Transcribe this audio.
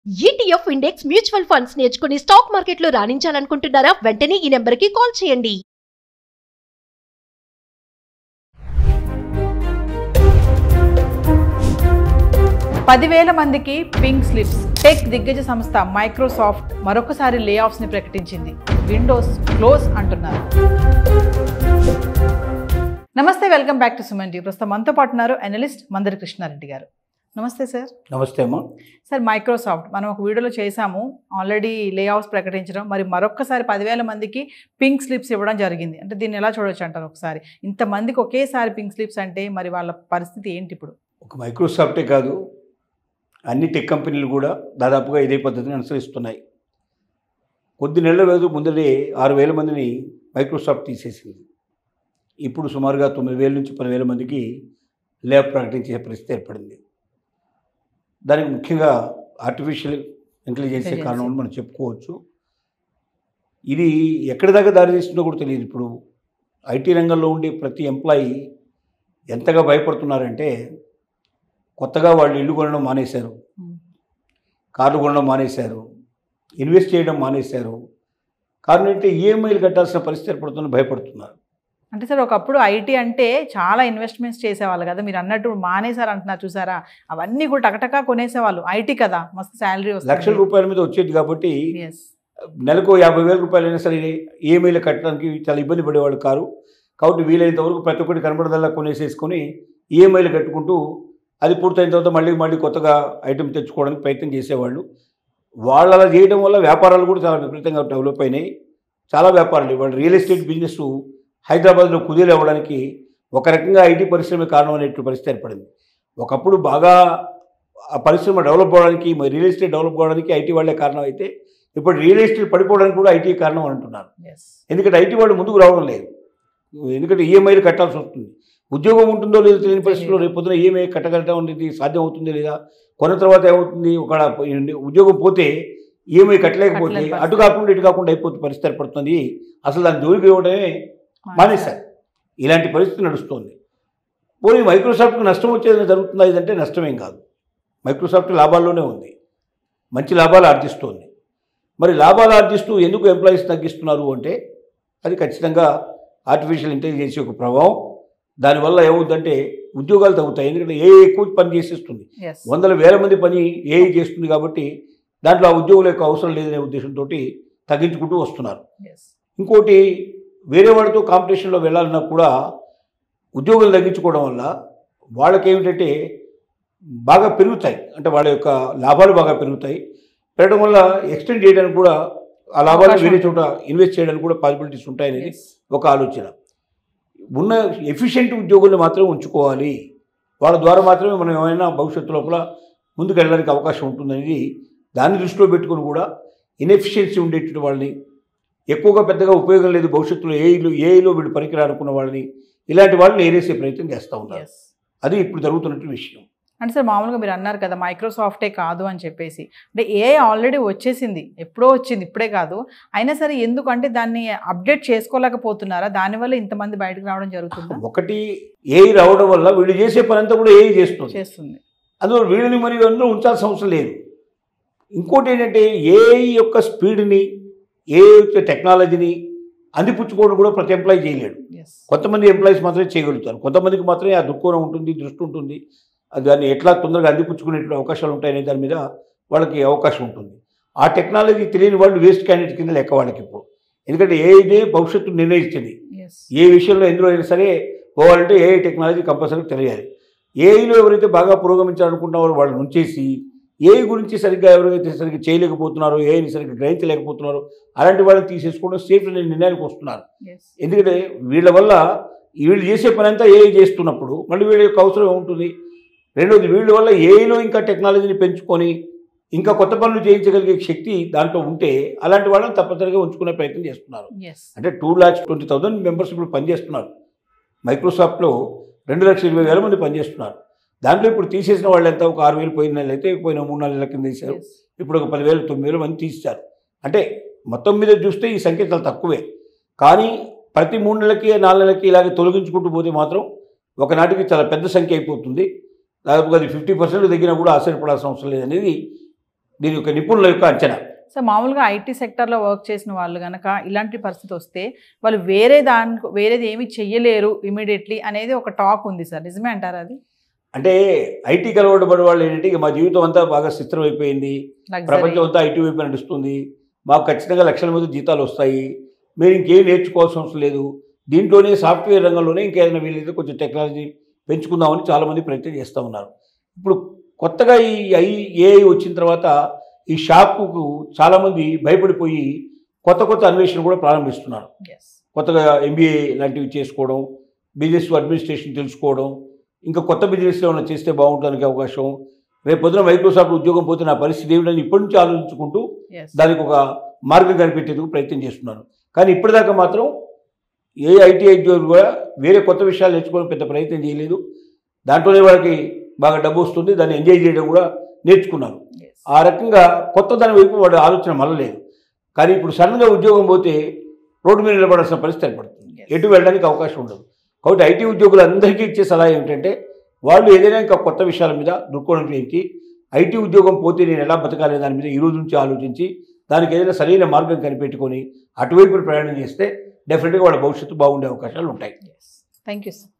ETF index mutual funds నేర్చుకుని stock మార్కెట్లో రాణించాలనుకుంటున్నారా? వెంటనే ఈ నెంబర్కి కాల్ చేయండి. పదివేల మందికి పింక్ స్లిప్స్. టెక్ దిగ్గజ సంస్థ మైక్రోసాఫ్ట్ మరొకసారి లే ఆఫ్స్ ని ప్రకటించింది. విండోస్ క్లోజ్ అంటున్నారు. నమస్తే, welcome back to Suman TV. ప్రస్తుతం మనతో పాటు ఉన్నారు అనలిస్ట్ మందరి కృష్ణారెడ్డి గారు. నమస్తే సార్. నమస్తే అమ్మా. సార్, మైక్రోసాఫ్ట్ మనం ఒక వీడియోలో చేశాము, ఆల్రెడీ లే ఆఫ్స్ ప్రకటించడం, మరి మరొక్కసారి 10,000 మందికి పింక్ స్లిప్స్ ఇవ్వడం జరిగింది. అంటే దీన్ని ఎలా చూడొచ్చు అంటారు? ఒకసారి ఇంతమందికి ఒకేసారి పింక్ స్లిప్స్ అంటే మరి వాళ్ళ పరిస్థితి ఏంటి ఇప్పుడు? ఒక మైక్రోసాఫ్టే కాదు, అన్ని టెక్ కంపెనీలు కూడా దాదాపుగా ఇదే పద్ధతిని అనుసరిస్తున్నాయి. కొద్ది నెలల రోజు ముందరే 6,000 మందిని మైక్రోసాఫ్ట్ తీసేసింది. ఇప్పుడు సుమారుగా 9,000 నుంచి 10,000 మందికి లే ఆఫ్ ప్రకటించే పరిస్థితి ఏర్పడింది. దానికి ముఖ్యంగా ఆర్టిఫిషియల్ ఇంటెలిజెన్సే కారణం అని మనం చెప్పుకోవచ్చు. ఇది ఎక్కడి దాకా దారితీస్తుందో కూడా తెలియదు. ఇప్పుడు ఐటీ రంగంలో ఉండే ప్రతి ఎంప్లాయీ ఎంతగా భయపడుతున్నారంటే, కొత్తగా వాళ్ళు ఇల్లు కొనడం మానేశారు, కార్లు కొనడం మానేశారు, ఇన్వెస్ట్ చేయడం మానేశారు. కారణం ఏంటంటే ఈఎంఐలు కట్టాల్సిన పరిస్థితి ఏర్పడుతుందని భయపడుతున్నారు. అంటే సార్, ఒకప్పుడు ఐటీ అంటే చాలా ఇన్వెస్ట్మెంట్స్ చేసేవాళ్ళు కదా, మీరు అన్నట్టు మానేశారు అంటున్నారు చూసారా? అవన్నీ కూడా టకటకా కొనేసేవాళ్ళు. ఐటీ కదా, మస్తు శాలరీ వస్తుంది, లక్షల రూపాయల మీద వచ్చేది కాబట్టి నెలకు 50,000 రూపాయలు అయినా సరే ఈఎంఐలు కట్టడానికి చాలా ఇబ్బంది పడేవాళ్ళు కారు. కాబట్టి వీలైనంత వరకు ప్రతి ఒక్కటి కనబడదల్లా కొనేసేసుకొని ఈఎంఐలు కట్టుకుంటూ అది పూర్తయిన తర్వాత మళ్ళీ కొత్తగా ఐటెం తెచ్చుకోవడానికి ప్రయత్నం చేసేవాళ్ళు. వాళ్ళు అలా చేయడం వల్ల వ్యాపారాలు కూడా చాలా విపరీతంగా డెవలప్ అయినాయి. చాలా వ్యాపారాలు, వాళ్ళు రియల్ ఎస్టేట్ బిజినెస్ హైదరాబాద్లో కుదేలు అవ్వడానికి ఒక రకంగా ఐటీ పరిశ్రమ కారణం అనేటువంటి పరిస్థితి ఏర్పడింది. ఒకప్పుడు బాగా ఆ పరిశ్రమ డెవలప్ అవ్వడానికి, రియల్ ఎస్టేట్ డెవలప్ అవ్వడానికి ఐటీ వాళ్ళే కారణం అయితే, ఇప్పుడు రియల్ ఎస్టేట్ పడిపోవడానికి కూడా ఐటీ కారణం అని అంటున్నారు. ఎందుకంటే ఐటీ వాళ్ళు ముందుకు రావడం లేదు. ఎందుకంటే ఈఎంఐలు కట్టాల్సి వస్తుంది. ఉద్యోగం ఉంటుందో లేదో తెలియని పరిస్థితుల్లో రేపు పొద్దున ఈఎంఐ కట్టగలటం అనేది సాధ్యం అవుతుందో లేదా, కొన్న తర్వాత ఏమవుతుంది, ఒక ఉద్యోగం పోతే ఈఎంఐ కట్టలేకపోతే అటు కాకుండా ఇటు కాకుండా అయిపోతుంది, పరిస్థితి ఏర్పడుతుంది. అసలు దాని జోలికి ఇవ్వడమే మానేశారు. ఇలాంటి పరిస్థితి నడుస్తుంది. పోనీ మైక్రోసాఫ్ట్కి నష్టం వచ్చేది జరుగుతుందా? ఇదంటే నష్టమేం కాదు. మైక్రోసాఫ్ట్ లాభాల్లోనే ఉంది, మంచి లాభాలు ఆర్జిస్తోంది. మరి లాభాలు ఆర్జిస్తూ ఎందుకు ఎంప్లాయీస్ తగ్గిస్తున్నారు అంటే, అది ఖచ్చితంగా ఆర్టిఫిషియల్ ఇంటెలిజెన్స్ యొక్క ప్రభావం. దానివల్ల ఏమవుతుందంటే ఉద్యోగాలు తగ్గుతాయి. ఎందుకంటే ఏఐ ఎక్కువ పని చేసేస్తుంది, వందల వేల మంది పని ఏఐ చేస్తుంది. కాబట్టి దాంట్లో ఆ ఉద్యోగుల యొక్క అవసరం లేదనే ఉద్దేశంతో తగ్గించుకుంటూ వస్తున్నారు. ఇంకోటి, వేరే వాళ్ళతో కాంపిటీషన్లో వెళ్ళాలన్నా కూడా ఉద్యోగులు తగ్గించుకోవడం వల్ల వాళ్ళకి ఏమిటంటే బాగా పెరుగుతాయి, అంటే వాళ్ళ యొక్క లాభాలు బాగా పెరుగుతాయి. పెరగడం వల్ల ఎక్స్టెండ్ చేయడానికి కూడా, ఆ లాభాలు వేరే చోట ఇన్వెస్ట్ చేయడానికి కూడా పాసిబిలిటీస్ ఉంటాయనేది ఒక ఆలోచన. ఉన్న ఎఫిషియెంట్ ఉద్యోగులను మాత్రమే ఉంచుకోవాలి, వాళ్ళ ద్వారా మాత్రమే మనం ఏమైనా భవిష్యత్తు లోపల ముందుకు వెళ్ళడానికి అవకాశం ఉంటుందనేది దాన్ని దృష్టిలో పెట్టుకుని కూడా ఇన్ఎఫిషియన్సీ ఉండేటువంటి వాళ్ళని, ఎక్కువగా పెద్దగా ఉపయోగం లేదు భవిష్యత్తులో ఏఐలో వీళ్ళు పనికిరారు అనుకున్న వాళ్ళని, ఇలాంటి వాళ్ళని ఏరేసే ప్రయత్నం చేస్తూ ఉన్నారు. అది ఇప్పుడు జరుగుతున్నటువంటి విషయం. అంటే సార్, మామూలుగా మీరు అన్నారు కదా మైక్రోసాఫ్టే కాదు అని చెప్పేసి, అంటే ఏఐ ఆల్రెడీ వచ్చేసింది, ఎప్పుడో వచ్చింది, ఇప్పుడే కాదు. అయినా సరే ఎందుకంటే దాన్ని అప్డేట్ చేసుకోలేకపోతున్నారా? దానివల్ల ఇంతమంది బయటకు రావడం జరుగుతుంది. ఒకటి, ఏఐ రావడం వల్ల వీళ్ళు చేసే పని అంతా కూడా ఏఐ చేస్తుంది. అందువల్ల వీళ్ళని మరి అందులో ఉంచాల్సిన అవసరం లేదు. ఇంకోటి ఏంటంటే, ఏఐ యొక్క స్పీడ్ని, ఏఐ యొక్క టెక్నాలజీని అందిపుచ్చుకోవడం కూడా ప్రతి ఎంప్లాయీ చేయలేడు. కొంతమంది ఎంప్లాయీస్ మాత్రమే చేయగలుగుతారు. కొంతమందికి మాత్రమే ఆ దృక్కోణం ఉంటుంది, దృష్టి ఉంటుంది. దాన్ని ఎట్లా తొందరగా అందిపుచ్చుకునేటువంటి అవకాశాలు ఉంటాయనే దాని మీద వాళ్ళకి అవకాశం ఉంటుంది. ఆ టెక్నాలజీ తెలియని వాళ్ళు వేస్ట్ క్యాండిడేట్ కింద లెక్క వాళ్ళకి ఇప్పుడు. ఎందుకంటే ఏఐనే భవిష్యత్తు నిర్ణయిస్తుంది. ఏ విషయంలో ఎందులో అయినా సరే పోవాలంటే ఏఐ టెక్నాలజీ కంపల్సరీ తెలియాలి. ఏఐలో ఎవరైతే బాగా పురోగమించాలనుకుంటున్నారో వాళ్ళు నుంచేసి, ఏఐ గురించి సరిగ్గా ఎవరైతే సరిగ్గా చేయలేకపోతున్నారో, ఏఐని సరిగ్గా గ్రహించలేకపోతున్నారో అలాంటి వాళ్ళని తీసేసుకోవడం సేఫ్ అనే నిర్ణయానికి వస్తున్నారు. ఎందుకంటే వీళ్ళ వల్ల వీళ్ళు చేసే పని అంతా ఏఐ చేస్తున్నప్పుడు మళ్ళీ వీళ్ళ యొక్క అవసరం ఏముంటుంది? రెండోది, వీళ్ళ వల్ల ఏఐలో ఇంకా టెక్నాలజీని పెంచుకొని ఇంకా కొత్త పనులు చేయించగలిగే శక్తి దాంట్లో ఉంటే అలాంటి వాళ్ళని తప్పనిసరిగా ఉంచుకునే ప్రయత్నం చేస్తున్నారు. అంటే 2,20,000 మెంబర్స్ ఇప్పుడు పనిచేస్తున్నారు. మైక్రోసాఫ్ట్లో 2,20,000 మంది పనిచేస్తున్నారు. దాంట్లో ఇప్పుడు తీసేసిన వాళ్ళు ఎంత? ఒక 6,000 పోయిన నెలలు అయితే, పోయిన 3-4 నెలల కింద తీశారు. ఇప్పుడు ఒక 10,000, 9,000 మంది తీశారు. అంటే మొత్తం మీద చూస్తే ఈ సంఖ్య చాలా తక్కువే. కానీ ప్రతి 3 నెలలకి 4 నెలలకి ఇలాగే తొలగించుకుంటూ పోతే మాత్రం ఒకనాటికి చాలా పెద్ద సంఖ్య అయిపోతుంది. దాదాపుగా అది 50% దగ్గర కూడా ఆశ్చర్యపడాల్సిన అవసరం లేదనేది దీని యొక్క నిపుణుల యొక్క అంచనా. సో మామూలుగా ఐటీ సెక్టర్లో వర్క్ చేసిన వాళ్ళు కనుక ఇలాంటి పరిస్థితి వస్తే వాళ్ళు వేరేది ఏమి చెయ్యలేరు ఇమీడియట్లీ అనేది ఒక టాక్ ఉంది సార్, నిజమే అంటారా అది? అంటే ఐటీకి అలవాటు పడే వాళ్ళు ఏంటంటే ఇక మా జీవితం అంతా బాగా స్థిరం అయిపోయింది, ప్రపంచం అంతా ఐటీ వైపు నడుస్తుంది, మాకు ఖచ్చితంగా లక్షల మంది జీతాలు వస్తాయి, మీరు ఇంకేం నేర్చుకోవాల్సిన అవసరం లేదు, దీంట్లోనే సాఫ్ట్వేర్ రంగంలోనే ఇంకేదైనా వీలైతే కొంచెం టెక్నాలజీ పెంచుకుందామని చాలామంది ప్రయత్నం చేస్తూ ఉన్నారు. ఇప్పుడు కొత్తగా ఈ ఏఐ వచ్చిన తర్వాత ఈ షాపుకు చాలామంది భయపడిపోయి కొత్త అన్వేషణ కూడా ప్రారంభిస్తున్నారు. కొత్తగా ఎంబీఏ లాంటివి చేసుకోవడం, బిజినెస్ అడ్మినిస్ట్రేషన్ తెలుసుకోవడం, ఇంకా కొత్త బిజినెస్లో ఏమైనా చేస్తే బాగుంటానికి అవకాశం, రేపు పొద్దున మైక్రోసాఫ్ట్ ఉద్యోగం పోతే నా పరిస్థితి ఏమిటని ఇప్పటి నుంచి ఆలోచించుకుంటూ దానికి ఒక మార్గం కనిపెట్టేందుకు ప్రయత్నం చేస్తున్నారు. కానీ ఇప్పటిదాకా మాత్రం ఏ ఐటీ ఉద్యోగులు కూడా వేరే కొత్త విషయాలు నేర్చుకోవడం పెద్ద ప్రయత్నం చేయలేదు. దాంట్లోనే వాళ్ళకి బాగా డబ్బు వస్తుంది, దాన్ని ఎంజాయ్ చేయడం కూడా నేర్చుకున్నారు. ఆ రకంగా కొత్త దాని వైపు వాడు ఆలోచన మళ్ళలేదు. కానీ ఇప్పుడు సడన్గా ఉద్యోగం పోతే రోడ్డు మీద నిలబడాల్సిన పరిస్థితి ఏర్పడుతుంది, ఎటు వెళ్ళడానికి అవకాశం ఉండదు. కాబట్టి ఐటీ ఉద్యోగులందరికీ ఇచ్చే సలహా ఏమిటంటే వాళ్ళు ఏదైనా ఇంకా కొత్త విషయాల మీద దృక్కోణం చేయించి ఐటీ ఉద్యోగం పోతే నేను ఎలా బతకాలనే దాని మీద ఈ రోజు నుంచి ఆలోచించి దానికి ఏదైనా సరైన మార్గం కనిపెట్టుకొని అటువైపు ప్రయాణం చేస్తే డెఫినెట్గా వాళ్ళ భవిష్యత్తు బాగుండే అవకాశాలు ఉంటాయి. Thank you sir.